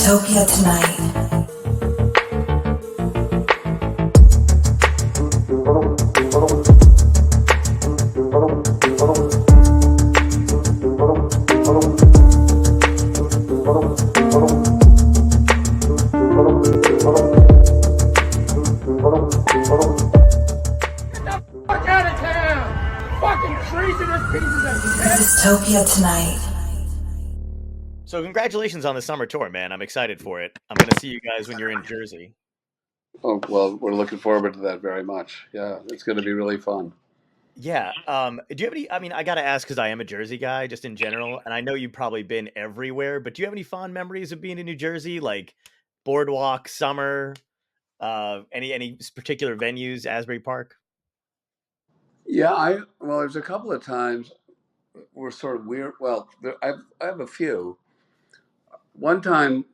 Dystopia tonight. Fuck out of town! Fucking treasonous pieces of shit! Dystopia tonight. So congratulations on the summer tour, man. I'm excited for it. I'm gonna see you guys when you're in Jersey. Oh, well, we're looking forward to that very much. Yeah, it's going to be really fun. Yeah. Do you have any? I mean, I gotta ask because I am a Jersey guy, just in general, and I know you've probably been everywhere. But do you have any fond memories of being in New Jersey, like Boardwalk, summer, any particular venues, Asbury Park? Yeah, well, there's a couple of times we're sort of weird. Well, I have a few. One time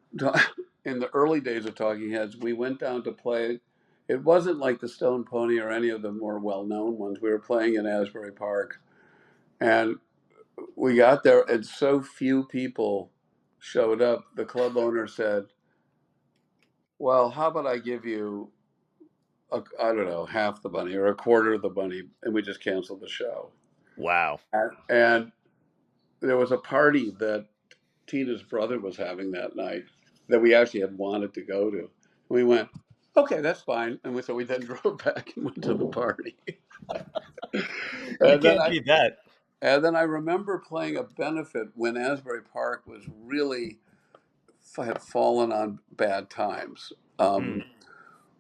in the early days of Talking Heads, we went down to play. It wasn't like the Stone Pony or any of the more well-known ones. We were playing in Asbury Park, and we got there, and so few people showed up. The club owner said, "Well, how about I give you I don't know, half the money or a quarter of the money," and we just canceled the show. Wow. And there was a party that Tina's brother was having that night that we actually had wanted to go to. We went, okay, that's fine. So we then drove back and went to the party. You and then can't I beat that. and then I remember playing a benefit when Asbury Park was really had fallen on bad times. Hmm.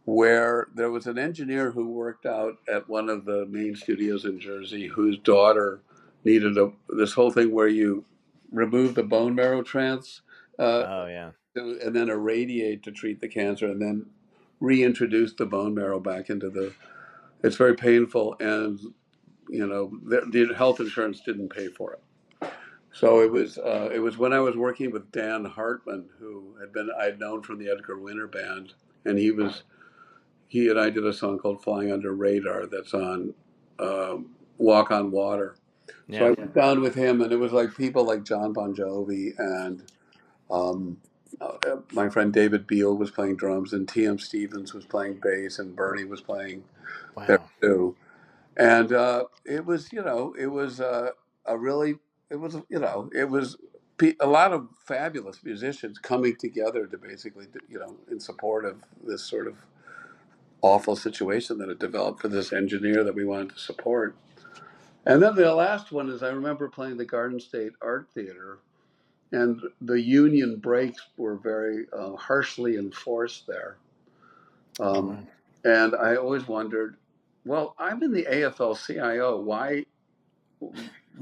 Where there was an engineer who worked out at one of the main studios in Jersey whose daughter needed this whole thing where you remove the bone marrow uh, Oh yeah. and then irradiate to treat the cancer and then reintroduce the bone marrow back into the. It's very painful, and the health insurance didn't pay for it. So it was when I was working with Dan Hartman, who I'd known from the Edgar Winter band, and he and I did a song called "Flying Under Radar" that's on "Walk on Water." So I Yeah. went down with him, and it was like people like John Bon Jovi and um, my friend David Beal was playing drums, and T.M. Stevens was playing bass, and Bernie was playing there Wow. too. And it was, it was a really, it was a lot of fabulous musicians coming together to basically, in support of this sort of awful situation that had developed for this engineer that we wanted to support. And then the last one is I remember playing the Garden State Art Theater, and the union breaks were very harshly enforced there. Oh, Um, wow. and I always wondered, well, I'm in the AFL-CIO. Why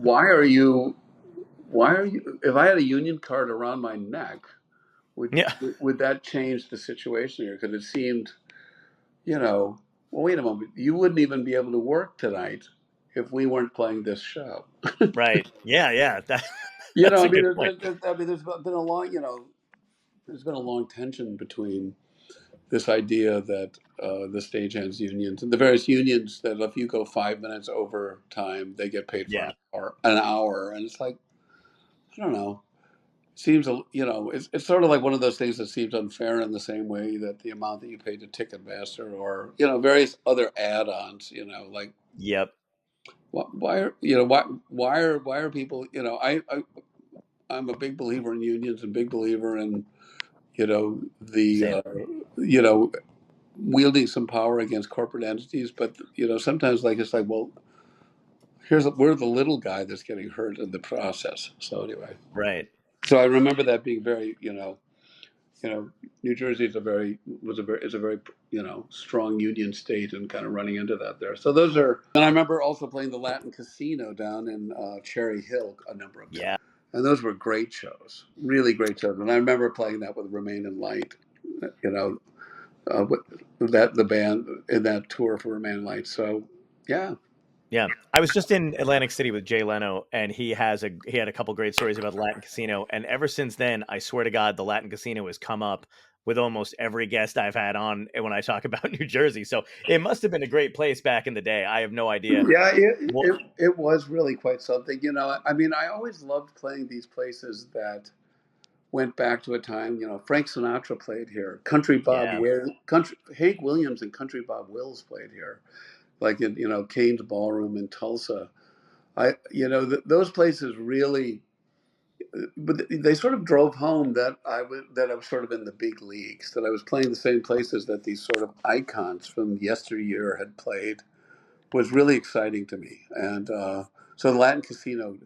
are you? Why are you? If I had a union card around my neck, would Yeah. would that change the situation here? Because it seemed you know, well, wait a moment, you wouldn't even be able to work tonight if we weren't playing this show. Right. Yeah. Yeah. That You know, that's I a mean, good point. there's been a long, there's been a long tension between this idea that the stagehands unions and the various unions that if you go 5 minutes over time, they get paid for Yeah. an hour, and it's like I don't know. Seems it's sort of like one of those things that seems unfair in the same way that the amount that you pay to Ticketmaster or various other add-ons, like Yep. why are why are people I'm a big believer in unions and big believer in the Same. you know wielding some power against corporate entities, but sometimes like it's like, well, we're the little guy that's getting hurt in the process. So anyway, Right. so I remember that being very New Jersey is a very strong union state, and kind of running into that there. So those are, and I remember also playing the Latin Casino down in Cherry Hill a number of times, Yeah. and those were great shows, really great shows. And I remember playing that with Remain in Light, you know, with the band in that tour for Remain in Light. So yeah, Yeah, I was just in Atlantic City with Jay Leno, and he had a couple great stories about the Latin Casino. And ever since then, I swear to God, the Latin Casino has come up with almost every guest I've had on when I talk about New Jersey. So it must have been a great place back in the day. I have no idea. yeah, Well, it was really quite something. I mean, I always loved playing these places that went back to a time, Frank Sinatra played here. Yeah. Hank Williams and Country Bob Wills played here, like in, Kane's Ballroom in Tulsa. Those places really, but they sort of drove home that I was sort of in the big leagues, that I was playing the same places that these sort of icons from yesteryear had played, was really exciting to me. And so the Latin Casino,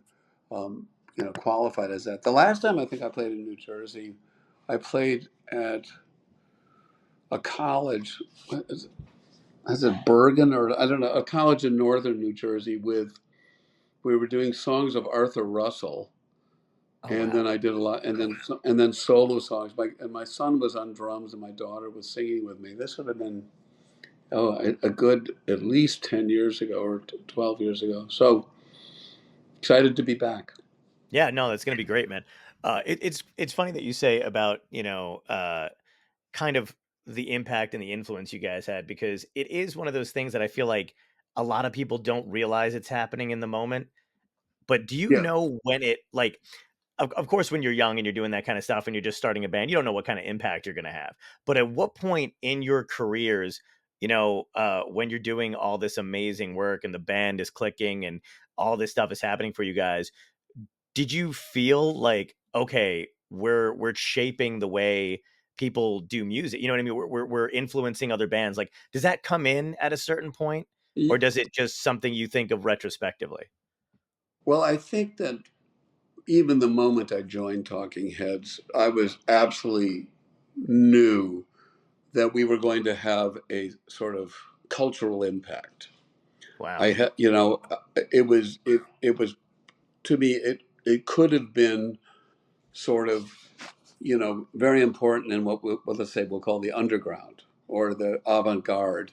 qualified as that. The last time I think I played in New Jersey, I played at a college. Is it Bergen, or I don't know, a college in northern New Jersey we were doing songs of Arthur Russell, Oh and then wow. I did a lot, and then solo songs. My son was on drums, and my daughter was singing with me. This would have been a good at least 10 years ago or 12 years ago. So excited to be back. Yeah, no, that's gonna be great, man. It's funny that you say about kind of the impact and the influence you guys had, because it is one of those things that I feel like a lot of people don't realize it's happening in the moment. But do you Yeah. know when it like of course when you're young and you're doing that kind of stuff and you're just starting a band, you don't know what kind of impact you're going to have. But at what point in your careers, when you're doing all this amazing work and the band is clicking and all this stuff is happening for you guys, did you feel like, okay, we're shaping the way people do music? You know what I mean? We're influencing other bands. Like, does that come in at a certain point, or does it just something you think of retrospectively? Well, I think that even the moment I joined Talking Heads, I was absolutely knew that we were going to have a sort of cultural impact. Wow. I had, it was to me, it could have been sort of, very important in what let's say we'll call the underground or the avant-garde,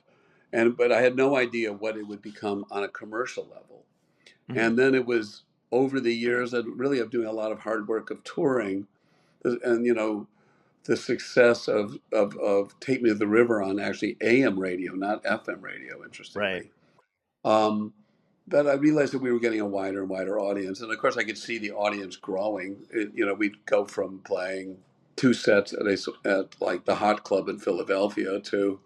but I had no idea what it would become on a commercial level. Mhm. And then it was over the years and really of doing a lot of hard work of touring, and the success of Take Me to the River on actually AM radio, not FM radio, Right. interestingly. Um, but I realized that we were getting a wider and wider audience, and of course, I could see the audience growing. We'd go from playing two sets at like the Hot Club in Philadelphia to,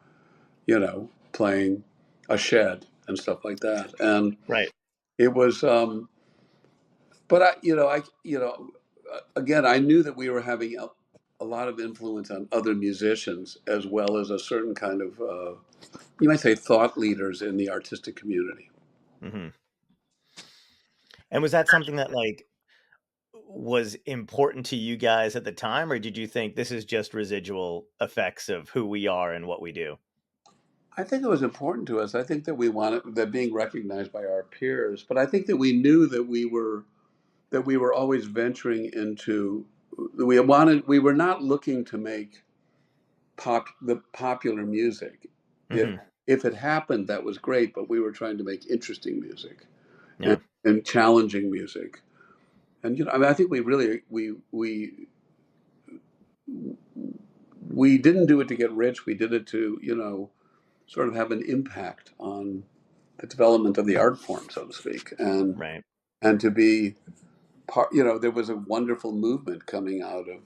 playing a shed and stuff like that. And Right. it was, but again, I knew that we were having a lot of influence on other musicians as well as a certain kind of, you might say, thought leaders in the artistic community. Hmm. And was that something that like was important to you guys at the time, or did you think this is just residual effects of who we are and what we do? I think it was important to us. I think that we wanted that being recognized by our peers, but I think that we knew that we were always venturing into. We were not looking to make the popular music. If Hmm. if it happened, that was great, but we were trying to make interesting music and, Yeah. and challenging music. And I mean, I think we really we didn't do it to get rich. We did it to sort of have an impact on the development of the art form, so to speak, Right. and to be part. There was a wonderful movement coming out of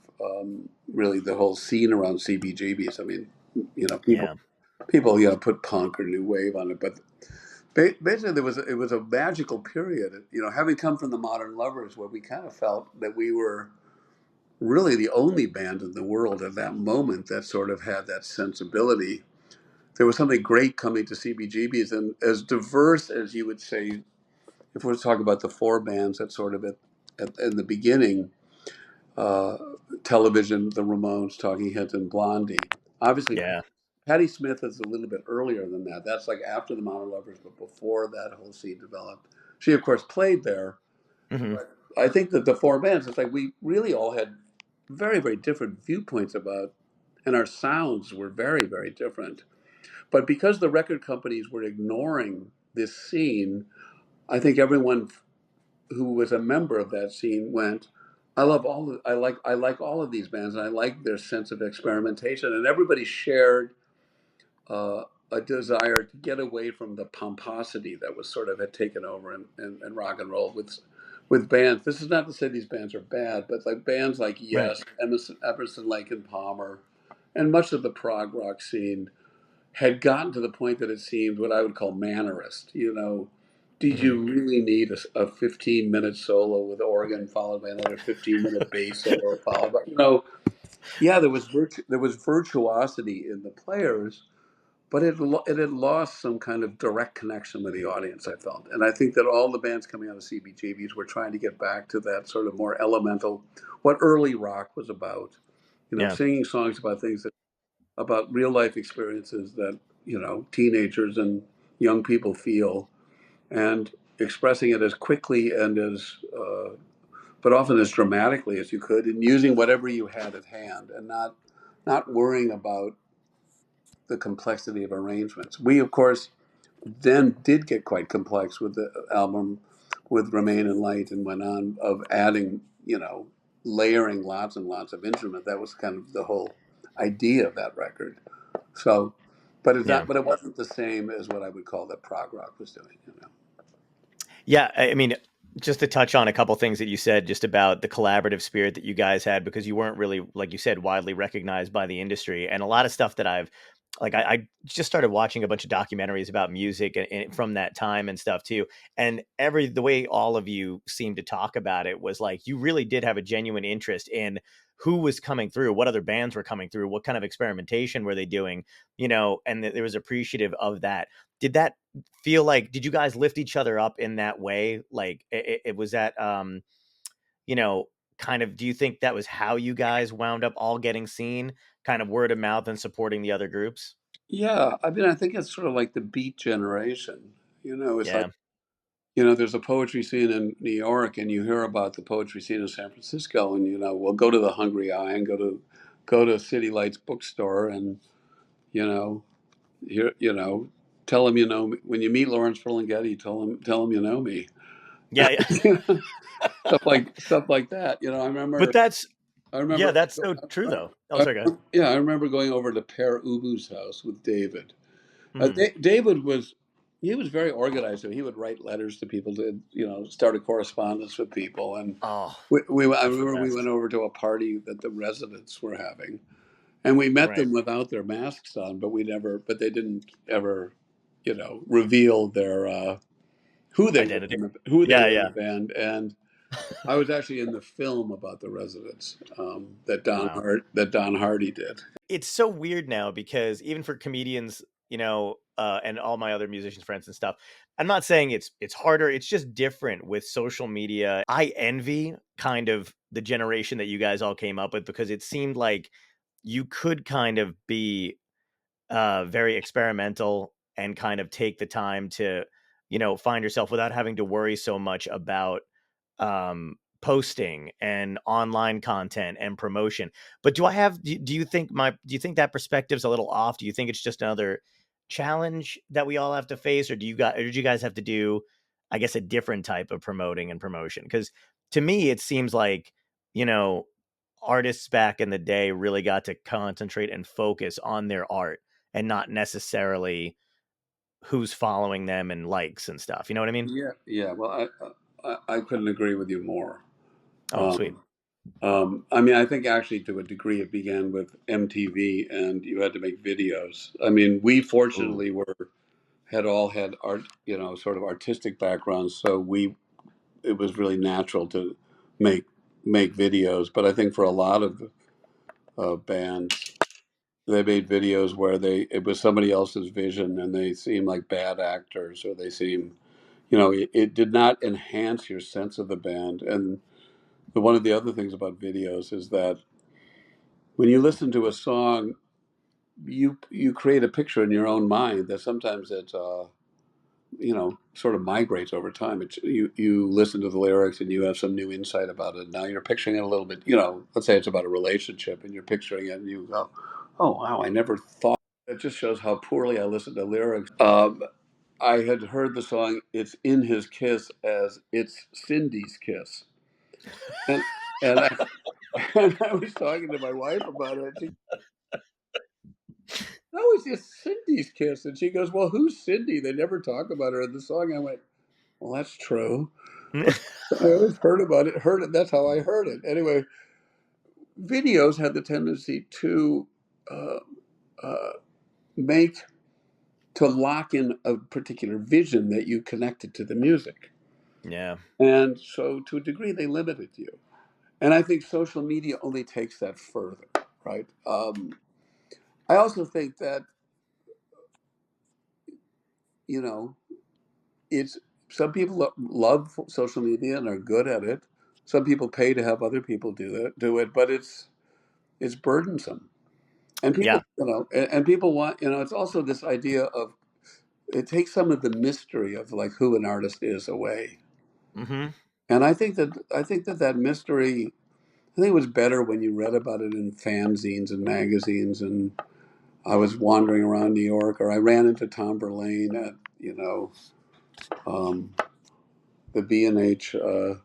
really the whole scene around CBGBs. I mean, people Yeah. people put punk or new wave on it, but basically it was a magical period. Having come from the Modern Lovers, where we kind of felt that we were really the only band in the world at that moment that sort of had that sensibility. There was something great coming to CBGBs, and as diverse as you would say, if we're talking about the four bands that sort of in the beginning, uh, television, the Ramones, Talking Heads, and Blondie. Obviously, Yeah. Patti Smith is a little bit earlier than that. That's like after the Modern Lovers, but before that whole scene developed. She, of course, played there. Hmm. But I think that the four bands, it's like we really all had very, very different viewpoints about, and our sounds were very, very different. But because the record companies were ignoring this scene, I think everyone who was a member of that scene went, I like all of these bands, and I like their sense of experimentation, and everybody shared uh, a desire to get away from the pomposity that was sort of had taken over in rock and roll, with bands. This is not to say these bands are bad, but like bands like Right. Yes, Emerson, Lake and Palmer, and much of the prog rock scene had gotten to the point that it seemed what I would call mannerist. Did Hmm. you really need a 15-minute solo with organ followed by another 15-minute bass solo followed by, yeah, there was virtuosity in the players, but it had lost some kind of direct connection with the audience, I felt. And I think that all the bands coming out of CBGBs were trying to get back to that sort of more elemental, what early rock was about, Yeah. singing songs about things about real life experiences that, teenagers and young people feel, and expressing it as quickly and but often as dramatically as you could, and using whatever you had at hand, and not worrying about the complexity of arrangements. We, of course, then did get quite complex with the album with Remain in Light, and went on of adding, layering lots and lots of instrument. That was kind of the whole idea of that record. So, but it's Yeah. not, but it wasn't the same as what I would call that prog rock was doing. Yeah, I mean, just to touch on a couple things that you said just about the collaborative spirit that you guys had, because you weren't really, like you said, widely recognized by the industry, and a lot of stuff that I just started watching a bunch of documentaries about music and from that time and stuff too, and the way all of you seemed to talk about it was like you really did have a genuine interest in who was coming through, what other bands were coming through, what kind of experimentation were they doing, and there was appreciative of that. Did that feel like, did you guys lift each other up in that way? Like it was that you know kind of, do you think that was how you guys wound up all getting seen, kind of word of mouth and supporting the other groups? Yeah, I mean, I think it's sort of like the Beat generation. It's like, Yeah. there's a poetry scene in New York, and you hear about the poetry scene in San Francisco, and we'll go to the Hungry Eye and go to City Lights bookstore, and you know, here, tell them me. When you meet Lawrence Ferlinghetti, tell him you know me. Yeah, yeah. Stuff like that. I But remember. that's, I yeah, remember. that's so true though. Oh, sorry, go ahead. Yeah, I remember going over to Per Ubu's house with David. Mhm. David was very organized. So he would write letters to people to start a correspondence with people. And Oh, I that's the remember we went best. over to a party that the residents were having, and we met Right. them without their masks on, but they didn't ever reveal their Identity. who they Yeah, were in yeah. the band. And I was actually in the film about the residents, Wow. that Don Hardy did. It's so weird now because even for comedians, and all my other musicians friends and stuff, I'm not saying it's harder, it's just different with social media. I envy kind of the generation that you guys all came up with, because it seemed like you could kind of be very experimental and kind of take the time to, find yourself without having to worry so much about posting and online content and promotion. But do you think that perspective's a little off? Do you think it's just another challenge that we all have to face, or did you guys have to do, I guess, a different type of promoting and promotion? Because to me, it seems like, you know, artists back in the day really got to concentrate and focus on their art and not necessarily who's following them and likes and stuff. You know what I mean? Yeah, yeah. Well, I couldn't agree with you more. Oh, sweet. Um, I mean, I think actually to a degree it began with MTV, and you had to make videos. I mean, we Ooh. fortunately had all had art, sort of artistic backgrounds, so it was really natural to make make videos. But I think for a lot of bands, they made videos where it was somebody else's vision, and they seemed like bad actors, or they seemed, it did not enhance your sense of the band. And one of the other things about videos is that when you listen to a song, you create a picture in your own mind that sometimes sort of migrates over time. You listen to the lyrics and you have some new insight about it. Now you're picturing it a little bit. Let's say it's about a relationship, and you're picturing it, and you go, "Oh wow, I never thought." It just shows how poorly I listen to lyrics. I had heard the song "It's in His Kiss" as "It's Cindy's Kiss," and and I, and I was talking to my wife about it. No, it's just Cindy's Kiss. And she goes, "Well, who's Cindy? They never talk about her in the song." I went, "Well, that's true." I always heard about it. Heard it. That's how I heard it. Anyway, videos had the tendency to uh, uh, make to lock in a particular vision that you connected to the music, Yeah. and so to a degree they limited you. And I think social media only takes that further, right? I also think that you know it's some people love social media and are good at it. Some people pay to have other people do it, but it's burdensome. And Yeah. people, and people want, it's also this idea of it takes some of the mystery of like who an artist is away. Hmm. And I think that mystery, I think it was better when you read about it in fanzines and magazines. And I was wandering around New York, or I ran into Tom Verlaine at, um, the B&H, what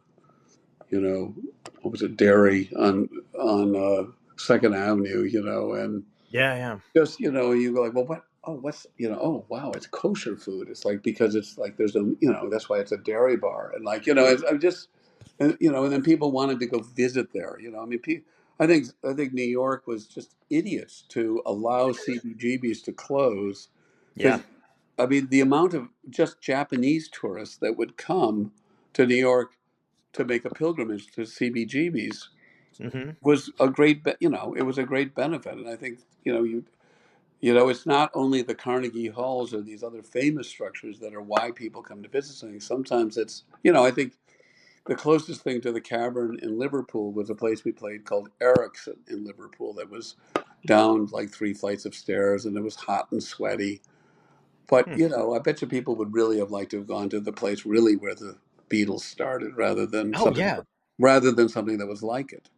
was it, Dairy on Second Avenue, and Yeah. Yeah. just you go like, well, what, oh, what's, oh wow, it's kosher food. It's like, because it's like there's a, that's why it's a dairy bar. And like, I'm just, and then people wanted to go visit there. I mean, I think New York was just idiots to allow CBGBs to close, Yeah. because I mean the amount of just Japanese tourists that would come to New York to make a pilgrimage to CBGBs Hmm. was a great, it was a great benefit. And I think, it's not only the Carnegie Halls or these other famous structures that are why people come to visit something. Sometimes it's, I think the closest thing to the Cavern in Liverpool was a place we played called Eric's in Liverpool that was down like 3 flights of stairs, and it was hot and sweaty. But, Hmm. I bet you people would really have liked to have gone to the place really where the Beatles started, Oh yeah. rather than something that was like it.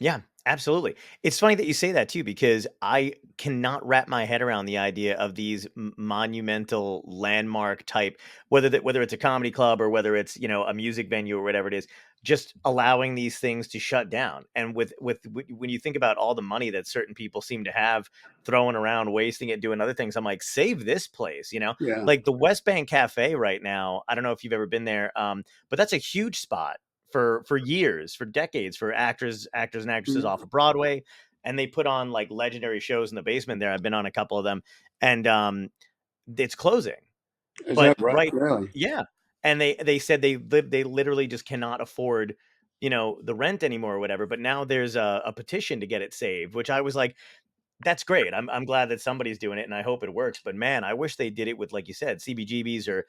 Yeah, absolutely. It's funny that you say that too, because I cannot wrap my head around the idea of these monumental landmark type, whether it's a comedy club or whether it's a music venue or whatever it is, just allowing these things to shut down. And when you think about all the money that certain people seem to have throwing around, wasting it doing other things, I'm like, save this place, Yeah. like the West Bank Cafe right now. I don't know if you've ever been there, but that's a huge spot for years, for decades, for actors and actresses Mhm. off of Broadway, and they put on like legendary shows in the basement there. I've been on a couple of them, and it's closing. Is But that right? right, Really? yeah, and they said they literally just cannot afford the rent anymore or whatever. But now there's a petition to get it saved, which I was like, that's great. I'm glad that somebody's doing it, and I hope it works. But man, I wish they did it with, like you said, CBGBs or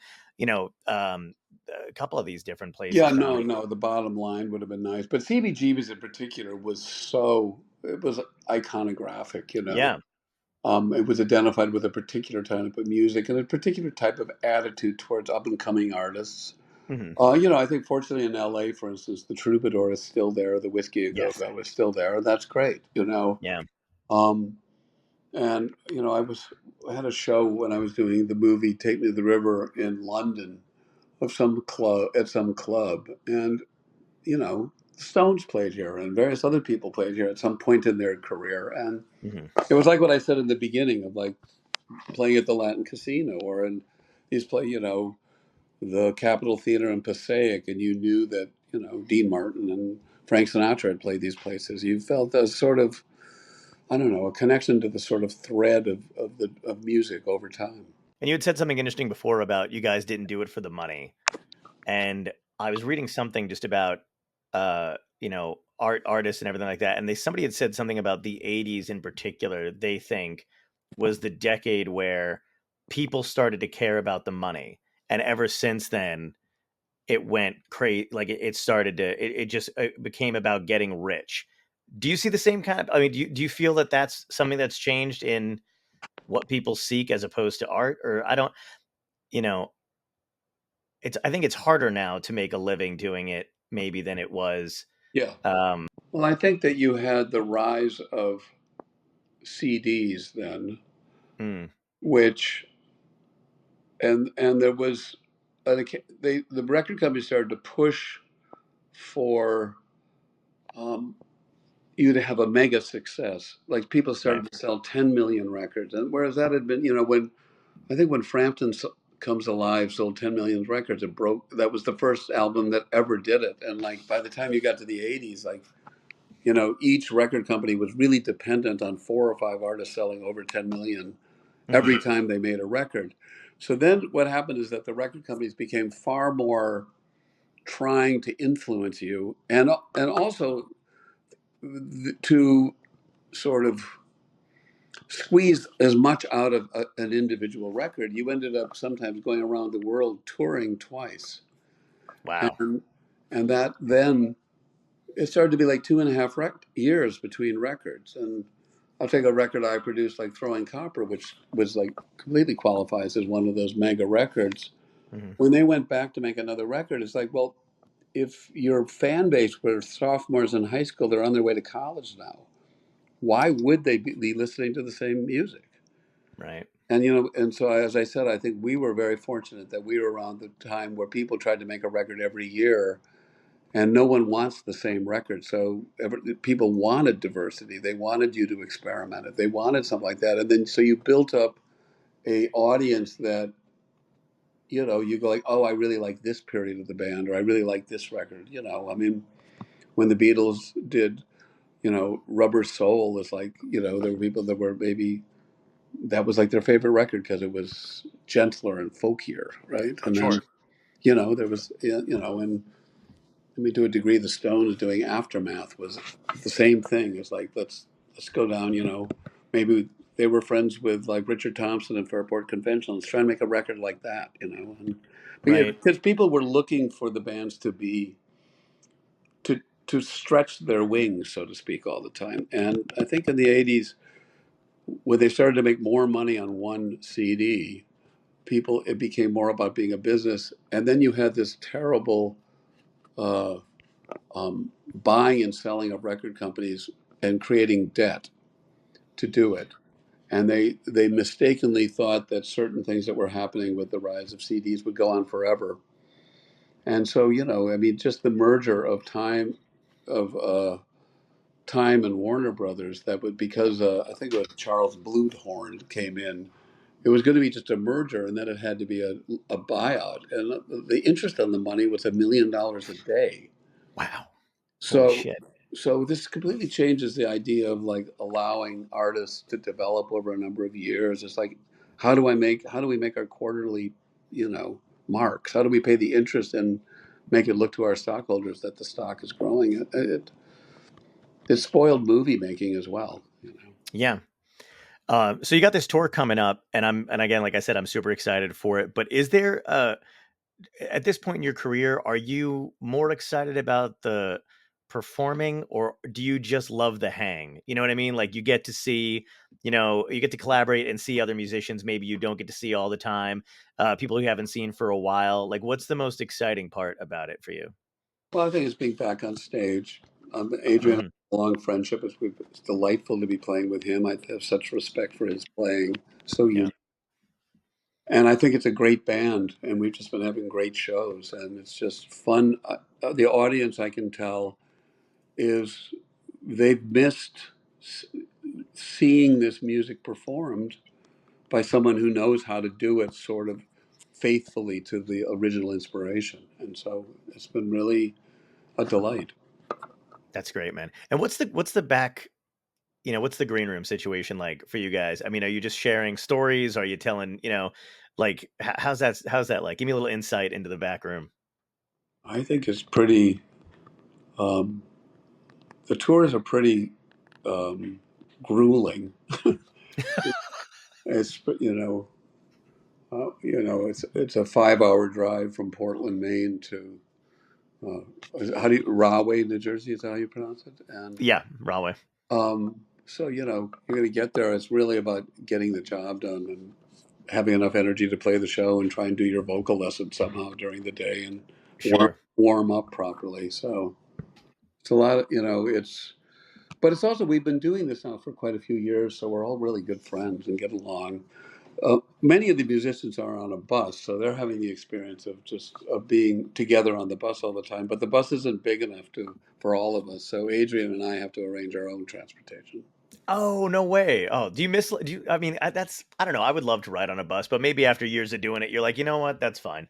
a couple of these different Yeah, places, no, comedy. no. The bottom line would have been nice, but CBGB's in particular it was iconographic. Yeah. It was identified with a particular type of music and a particular type of attitude towards up and coming artists. Hmm. I think fortunately in LA, for instance, the Troubadour is still there. The Whiskey A Go Yes. Go is still there, and that's great. Yeah. Um, and I had a show when I was doing the movie Take Me to the River in London of some club at some club, and the Stones played here, and various other people played here at some point in their career, and Hmm. it was like what I said in the beginning of like playing at the Latin Casino or in these the Capitol Theater in Passaic, and you knew that Dean Martin and Frank Sinatra had played these places. You felt a sort of, I don't know, a connection to the sort of thread of music over time. And you had said something interesting before about you guys didn't do it for the money. And I was reading something just about artists and everything like that. And somebody had said something about the 80s in particular, they think was the decade where people started to care about the money. And ever since then, it went crazy. Like it started to, it just it became about getting rich. Do you see the same kind of, I mean, do you feel that that's something that's changed in what people seek as opposed to art? Or I don't, you know, I think it's harder now to make a living doing it maybe than it was. Yeah. Um, Well, I think that you had the rise of CDs then, mm, which and there was the record company started to push for um, you to have a mega success. Like people right. started to sell 10 million records, and whereas that had been, when I think when Frampton Comes Alive sold 10 million records. It broke. That was the first album that ever did it. And like by the time you got to the 80s, like, you know, each record company was really dependent on 4 or 5 artists selling over 10 million Hmm. every time they made a record. So then what happened is that the record companies became far more trying to influence you, and also to sort of squeeze as much out of an individual record. You ended up sometimes going around the world touring twice, Wow. and that then it started to be like 2.5 years between records. And I'll take a record I produced, like Throwing Copper, which was like completely qualifies as one of those mega records. Hmm. When they went back to make another record, it's like, well, if your fan base were sophomores in high school, they're on their way to college now. Why would they be listening to the same music? Right. And you know, and so as I said, I think we were very fortunate that we were around the time where people tried to make a record every year, and no one wants the same record. So people wanted diversity. They wanted you to experiment it. They wanted something like that, and then so you built up a audience that, you know, you go like, oh, I really like this period of the band, or I really like this record. You know, I mean, when the Beatles did, you know, Rubber Soul, is like, you know, there were people that were maybe that was like their favorite record because it was gentler and folkier, right? And then, Sure. you know, there was, you know, and I mean, to a degree, the Stones doing Aftermath was the same thing. It's like, let's go down, you know, maybe they were friends with like Richard Thompson and Fairport Convention. Let's try and make a record like that, you know. And but yeah, Right. because people were looking for the bands to be to stretch their wings, so to speak, all the time. And I think in the '80s, when they started to make more money on one CD, people it became more about being a business. And then you had this terrible uh, buying and selling of record companies and creating debt to do it. And they mistakenly thought that certain things that were happening with the rise of CDs would go on forever. And so, you know, I mean, just the merger of Time and Warner Brothers, that would, because I think it was Charles Bluthorn came in. It was going to be just a merger, and then it had to be a buyout. And the interest on the money was $1 million a day. Wow. Holy So, shit. so this completely changes the idea of like allowing artists to develop over a number of years. It's like, how do we make our quarterly, you know, marks? How do we pay the interest and make it look to our stockholders that the stock is growing? It spoiled movie making as well. You know. Yeah. So you got this tour coming up, and again, like I said, I'm super excited for it. But is there at this point in your career, are you more excited about the performing, or do you just love the hang? You know what I mean? Like you get to see, you know, you get to collaborate and see other musicians maybe you don't get to see all the time, people you haven't seen for a while. Like, what's the most exciting part about it for you? Well, I think it's being back on stage. Adrian, Hmm. a long friendship. It's delightful to be playing with him. I have such respect for his playing. So Yeah, unique. And I think it's a great band, and we've just been having great shows, and it's just fun. The audience, I can tell, is they've missed s- seeing this music performed by someone who knows how to do it sort of faithfully to the original inspiration. And so it's been really a delight. that's great, man. And what's the back? You know, what's the green room situation like for you guys? I mean, are you just sharing stories? Are you telling, you know, like how's that like? Give me a little insight into the back room. I think it's pretty, um, the tours are pretty um, grueling. It's, it's a 5 hour drive from Portland, Maine to how do you Rahway, New Jersey? Is that how you pronounce it? And Yeah, Rahway. so you're going to get there. It's really about getting the job done and having enough energy to play the show and try and do your vocal lesson somehow during the day and warm Sure. warm up properly. So it's a lot. But it's also we've been doing this now for quite a few years, so we're all really good friends and get along. Many of the musicians are on a bus, so they're having the experience of just of being together on the bus all the time. But the bus isn't big enough for all of us, so Adrian and I have to arrange our own transportation. Oh, no way. Oh, do you miss? Do you? I mean, that's I don't know. I would love to ride on a bus, but maybe after years of doing it, you're like, you know what? That's fine.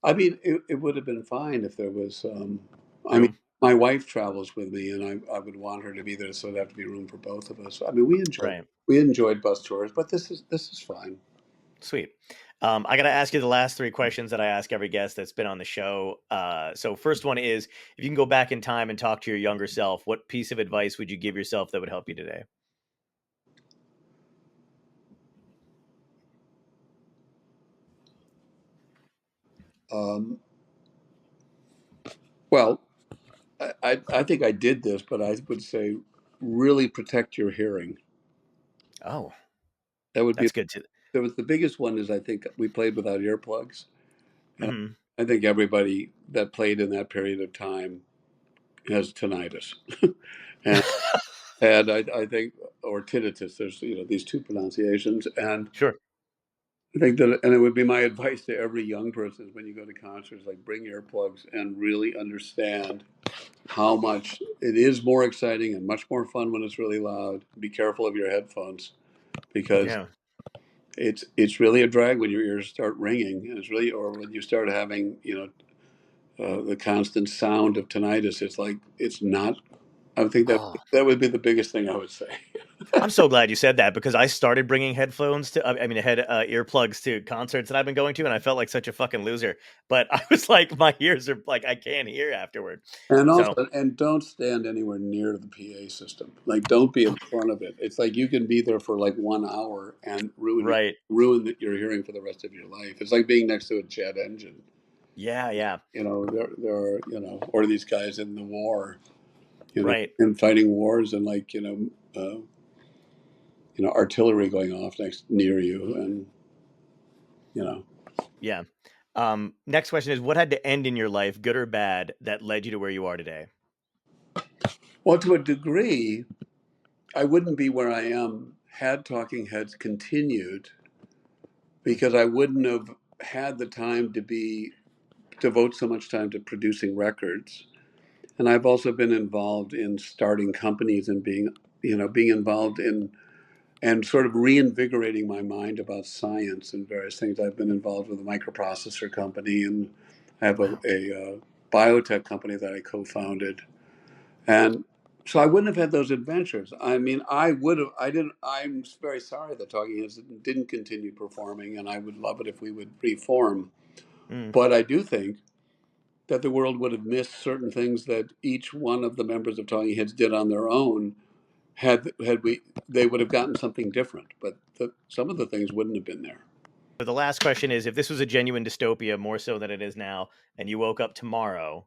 I mean, it would have been fine if there was. I mean, Room, my wife travels with me, and I would want her to be there, so there'd have to be room for both of us. I mean, right? we enjoyed bus tours, but this is fine. Sweet. I got to ask you the last three questions that I ask every guest that's been on the show. So, first one is, if you can go back in time and talk to your younger self, what piece of advice would you give yourself that would help you today? Um, well, I think I did this, but I would say really protect your hearing. Oh, That would be that's good too. that was the biggest one. Is I think we played without earplugs, and Hmm. I think everybody that played in that period of time has tinnitus, and I think or tinnitus. There's these two pronunciations, and Sure. I think that, and it would be my advice to every young person when you go to concerts, like bring earplugs and really understand how much it is more exciting and much more fun when it's really loud. Be careful of your headphones because Yeah. it's really a drag when your ears start ringing, and it's really or when you start having the constant sound of tinnitus. It's like it's not. I think that Oh, that would be the biggest thing I would say. I'm so glad you said that because I started bringing headphones to, I mean, I had earplugs to concerts that I've been going to, and I felt like such a fucking loser. But I was like, my ears are like, I can't hear afterward. And also, So, and don't stand anywhere near the PA system. Like, don't be in front of it. It's like you can be there for like 1 hour and right. your hearing for the rest of your life. It's like being next to a jet engine. Yeah. Yeah. There are or these guys in the war, Right. in fighting wars, and like artillery going off near you, and you know. Yeah. Next question is, what had to end in your life, good or bad, that led you to where you are today? Well, to a degree, I wouldn't be where I am had Talking Heads continued because I wouldn't have had the time to devote so much time to producing records. And I've also been involved in starting companies and being involved in and sort of reinvigorating my mind about science and various things. I've been involved with a microprocessor company, and I have Wow. a biotech company that I co-founded. And so I wouldn't have had those adventures. I mean, I would have. I didn't. I'm very sorry that Talking Heads didn't continue performing, and I would love it if we would reform. Mm. But I do think that the world would have missed certain things that each one of the members of Talking Heads did on their own. Had we, they would have gotten something different. But some of the things wouldn't have been there. So the last question is, if this was a genuine dystopia, more so than it is now, and you woke up tomorrow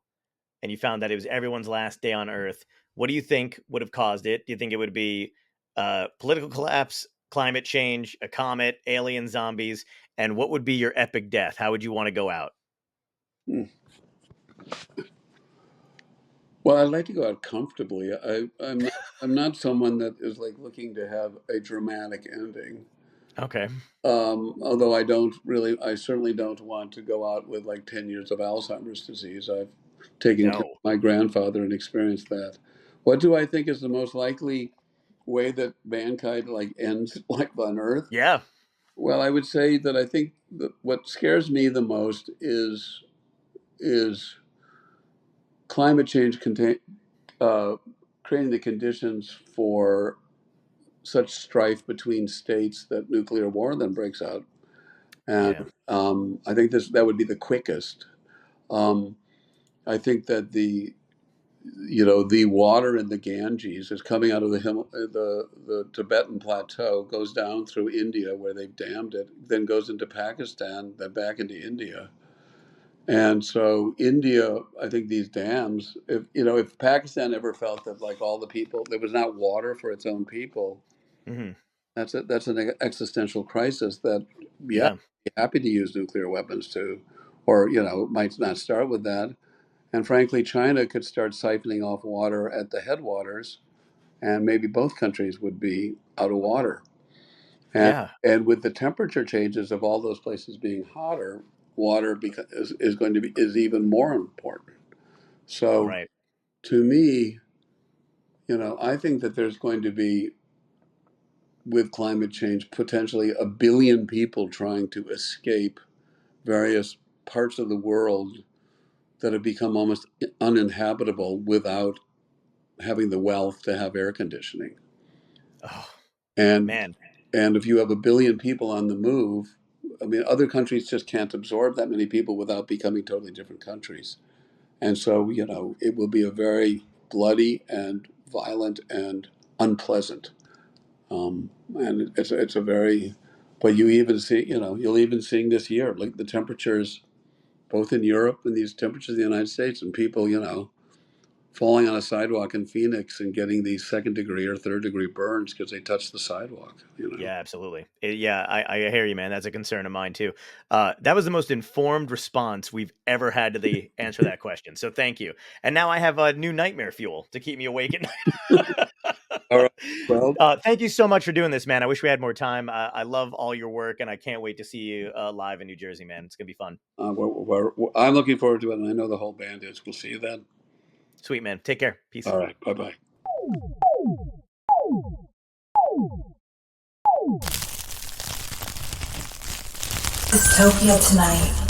and you found that it was everyone's last day on Earth, what do you think would have caused it? Do you think it would be political collapse, climate change, a comet, alien zombies? And what would be your epic death? How would you want to go out? Hmm. Well, I'd like to go out comfortably. I'm not someone that is like looking to have a dramatic ending. Okay. Although I certainly don't want to go out with like 10 years of Alzheimer's disease. I've taken care No. of my grandfather and experienced that. What do I think is the most likely way that mankind like ends like on Earth? Yeah. Well, I would say that I think that what scares me the most is climate change uh, creating the conditions for such strife between states that nuclear war then breaks out. And Yeah. I think that would be the quickest. Um, I think that the water in the Ganges is coming out of the Tibetan plateau, goes down through India where they've dammed it, then goes into Pakistan, then back into India. And so India, I think these dams, if Pakistan ever felt that like all the people, there was not water for its own people, Hmm. that's an existential crisis that, yeah, Yeah. I'd be happy to use nuclear weapons to, or, might not start with that. And frankly, China could start siphoning off water at the headwaters, and maybe both countries would be out of water. And Yeah. and with the temperature changes of all those places being hotter, water is going to be is even more important. So Right. to me, I think that there's going to be, with climate change, potentially 1 billion people trying to escape various parts of the world that have become almost uninhabitable without having the wealth to have air conditioning. Oh, And man. and if you have 1 billion people on the move, I mean, other countries just can't absorb that many people without becoming totally different countries. And so, it will be a very bloody and violent and unpleasant. And it's a very, but you'll even seeing this year, like the temperatures, both in Europe and these temperatures in the United States, and people, falling on a sidewalk in Phoenix and getting these 2nd-degree or 3rd-degree burns because they touched the sidewalk. Yeah, absolutely. Yeah, I hear you, man. That's a concern of mine too. That was the most informed response we've ever had to the answer that question. So thank you. And now I have a new nightmare fuel to keep me awake at night. All right. Well, Thank you so much for doing this, man. I wish we had more time. I love all your work, and I can't wait to see you live in New Jersey, man. It's gonna be fun. I'm looking forward to it, and I know the whole band is. We'll see you then. Sweet, man. Take care. Peace. All right. Bye-bye. Dystopia tonight.